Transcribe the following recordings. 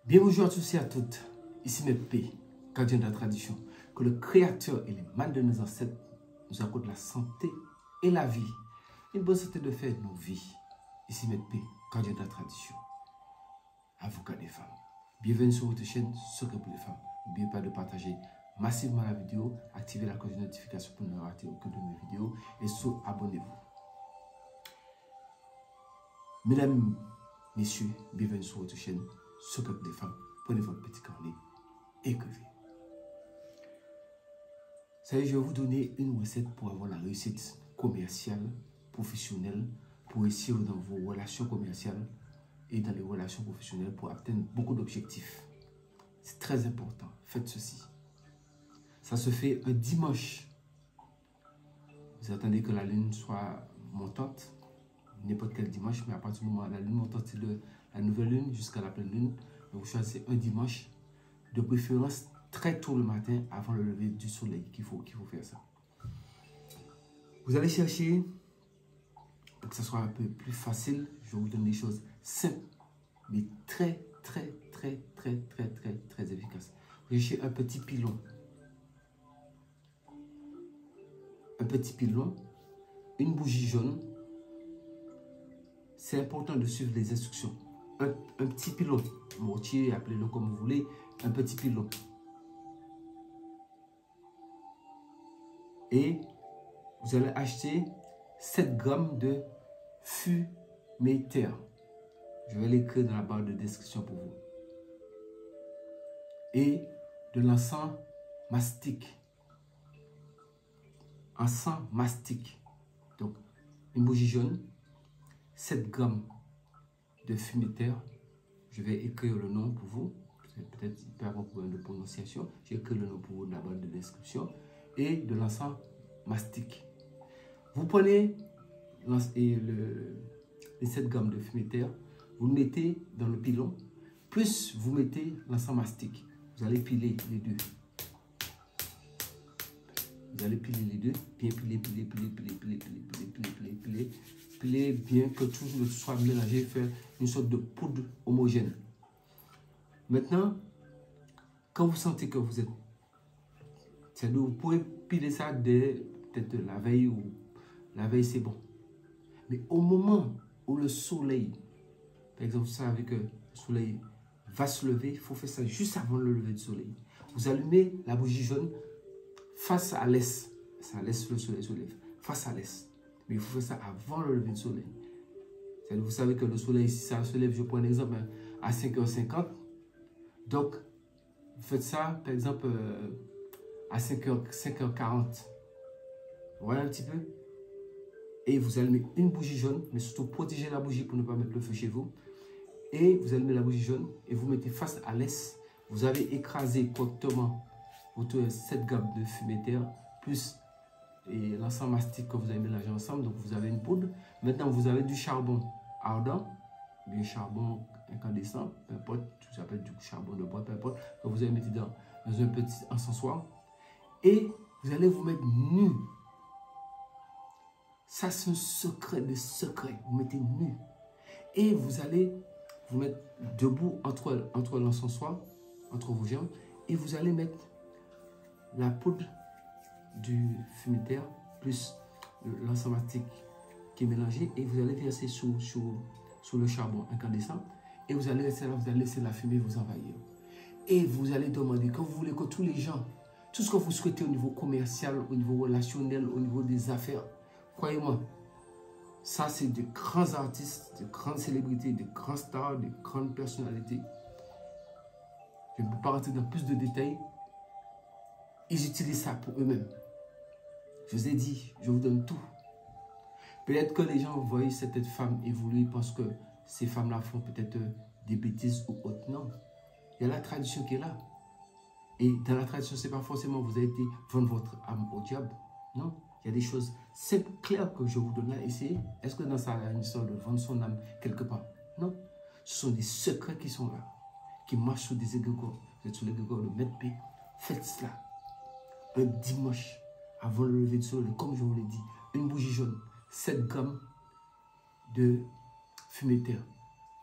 Bien bonjour à tous et à toutes, ici P, gardien de la tradition. Que le Créateur et les mains de nos ancêtres nous accordent la santé et la vie. Une bonne santé de faire nos vies. Ici P, gardien de la tradition. Avocat des femmes. Bienvenue sur votre chaîne Secret pour les femmes. N'oubliez pas de partager massivement la vidéo, activer la cloche de notification pour ne rater aucune de mes vidéos et surtout abonnez-vous. Mesdames, messieurs, bienvenue sur votre chaîne Secret pour les femmes. Prenez votre petit carnet, écrivez. Ça y est, je vais vous donner une recette pour avoir la réussite commerciale, professionnelle, pour réussir dans vos relations commerciales et dans les relations professionnelles pour atteindre beaucoup d'objectifs. C'est très important. Faites ceci. Ça se fait un dimanche. Vous attendez que la lune soit montante, n'importe quel dimanche, mais à partir du moment où la lune montante, c'est de la nouvelle lune jusqu'à la pleine lune. Donc vous choisissez un dimanche, de préférence très tôt le matin, avant le lever du soleil, qu'il faut faire ça. Vous allez chercher, pour que ça soit un peu plus facile, je vais vous donner des choses simples, mais très efficaces. Vous allez chercher un petit pilon. Un petit pilon, une bougie jaune. C'est important de suivre les instructions. Un petit pilon, mortier, appelez-le comme vous voulez, un petit pilon. Et vous allez acheter 7 grammes de fuméter. Je vais l'écrire dans la barre de description pour vous. Et de l'encens mastic. Encens mastic. Donc, une bougie jaune, 7 grammes de fuméter. Je vais écrire le nom pour vous. Peut-être il peut y avoir un problème de prononciation. J'ai écrit le nom pour vous dans la barre de description. Et de l'encens mastic. Vous prenez les 7 grammes de fuméter, vous le mettez dans le pilon, plus vous mettez l'encens mastic. Vous allez piler les deux. Vous allez piler les deux, bien piler bien que tout soit mélangé, faire une sorte de poudre homogène. Maintenant, quand vous sentez que vous êtes, c'est-à-dire vous pouvez piler ça dès peut-être la veille ou la veille c'est bon. Mais au moment où le soleil, par exemple, vous savez que le soleil va se lever, il faut faire ça juste avant le lever du soleil. Vous allumez la bougie jaune face à l'est. Ça laisse le soleil se lever. Face à l'est. Mais il faut faire ça avant le lever du soleil. Vous savez que le soleil, si ça se lève, je prends un exemple, à 5h50. Donc, vous faites ça, par exemple, à 5h40. Vous voyez un petit peu? Et vous allumez une bougie jaune, mais surtout protégez la bougie pour ne pas mettre le feu chez vous. Et vous allumez la bougie jaune et vous mettez face à l'est. Vous avez écrasé correctement votre 7 grammes de fuméter plus l'encens mastic que vous avez mélangé ensemble. Donc vous avez une poudre. Maintenant vous avez du charbon ardent, du charbon incandescent, peu importe, ça s'appelle du charbon de bois, peu importe, que vous allez mettre dans un petit encensoir. Et vous allez vous mettre nu. Ça c'est un secret de secret. Vous mettez nu. Et vous allez vous mettre debout entre l'encensoir, entre vos jambes, et vous allez mettre la poudre du fuméter plus l'encens mastic qui est mélangé et vous allez verser sur le charbon incandescent et vous allez rester là, vous allez laisser la fumée vous envahir. Et vous allez demander, quand vous voulez que tous les gens, tout ce que vous souhaitez au niveau commercial, au niveau relationnel, au niveau des affaires, croyez-moi, ça c'est de grands artistes, de grandes célébrités, de grands stars, de grandes personnalités. Je ne peux pas rentrer dans plus de détails. Ils utilisent ça pour eux-mêmes. Je vous ai dit, je vous donne tout. Peut-être que les gens voient cette femme évoluer parce que ces femmes-là font peut-être des bêtises ou autre. Non. Il y a la tradition qui est là. Et dans la tradition, ce n'est pas forcément vous avez été vendre votre âme au diable. Non. Il y a des choses simples, claires que je vous donne là. Essayez. Est-ce que dans ça, il y a une histoire de vendre son âme quelque part? Non. Ce sont des secrets qui sont là. Qui marchent sur des égrégores. Vous êtes sur l'égrégore de Maître P. Faites cela. Un dimanche, avant le lever du soleil, comme je vous l'ai dit, une bougie jaune, 7 grammes de fuméter.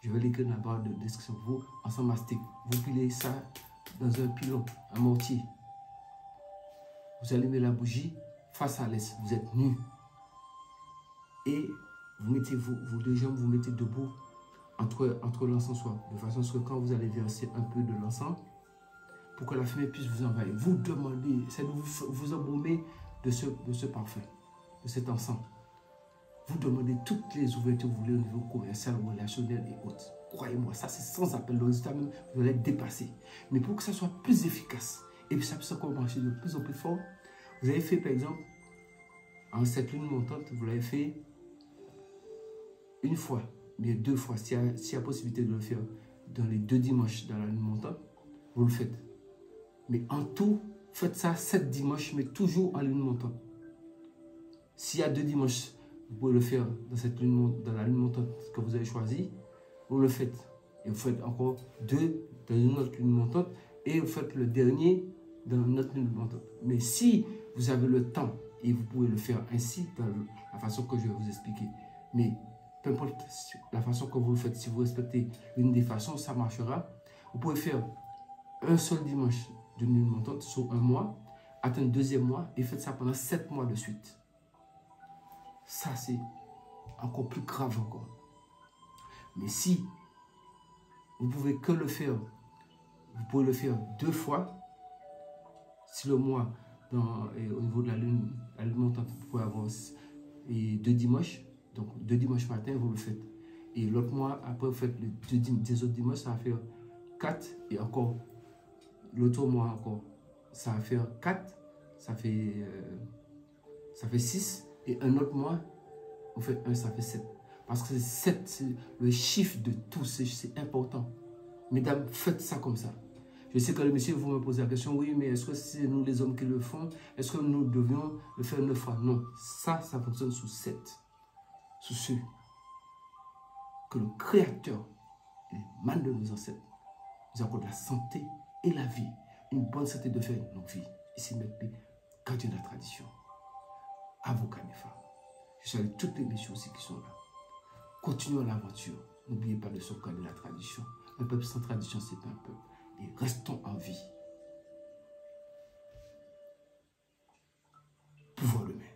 Je vais l'écrire dans la barre de description. Vous, ensemble mastic, vous pilez ça dans un pilon, un mortier. Vous allumez la bougie face à l'est. Vous êtes nus. Et vous mettez vos deux jambes, vous mettez debout entre l'encensoir. De façon à ce que quand vous allez verser un peu de l'encens, pour que la fumée puisse vous envahir, vous demandez, c'est de vous embaumer de ce parfum, de cet encens. Vous demandez toutes les ouvertures que vous voulez au niveau commercial, relationnel et autres. Croyez-moi, ça c'est sans appel. Le résultat même, vous allez être dépassé. Mais pour que ça soit plus efficace et que ça puisse encore marcher de plus en plus fort, vous avez fait par exemple, en cette lune montante, vous l'avez fait une fois, mais deux fois. S'il y a possibilité de le faire dans les 2 dimanches dans la lune montante, vous le faites. Mais en tout, faites ça 7 dimanches, mais toujours en lune montante. S'il y a 2 dimanches, vous pouvez le faire dans la lune montante que vous avez choisie. Vous le faites. Et vous faites encore 2 dans une autre lune montante. Et vous faites le dernier dans notre lune montante. Mais si vous avez le temps, et vous pouvez le faire ainsi, dans la façon que je vais vous expliquer. Mais peu importe la façon que vous le faites, si vous respectez une des façons, ça marchera. Vous pouvez faire un seul dimanche d'une lune montante sur un mois, atteindre le 2e mois et faites ça pendant 7 mois de suite. Ça, c'est encore plus grave encore. Mais si vous pouvez que le faire, vous pouvez le faire 2 fois. Si le mois, au niveau de la lune montante, vous pouvez avoir 2 dimanches. Donc, 2 dimanches matin, vous le faites. Et l'autre mois, après, vous faites les 2 autres dimanches, ça va faire 4. Et encore, l'autre mois encore, ça va faire 4. Ça fait 6. Et un autre mois, vous faites 1, ça fait 7. Parce que 7, c'est le chiffre de tout. C'est important. Mesdames, faites ça comme ça. Je sais que les messieurs vont me poser la question, oui, mais est-ce que c'est nous les hommes qui le font? Est-ce que nous devions le faire 9 fois? Non, ça fonctionne sous 7. Sous ceux que le Créateur, les mânes de nos ancêtres, nous accorde la santé et la vie. Une bonne santé de faire une longue vie. Ici, M. P, gardien de la tradition. Avocat des femmes. Je salue toutes les messieurs aussi qui sont là. Continuons l'aventure. N'oubliez pas de sauvegarder la tradition. Un peuple sans tradition, c'est pas un peuple. Et restons en vie. Pouvoir le mettre.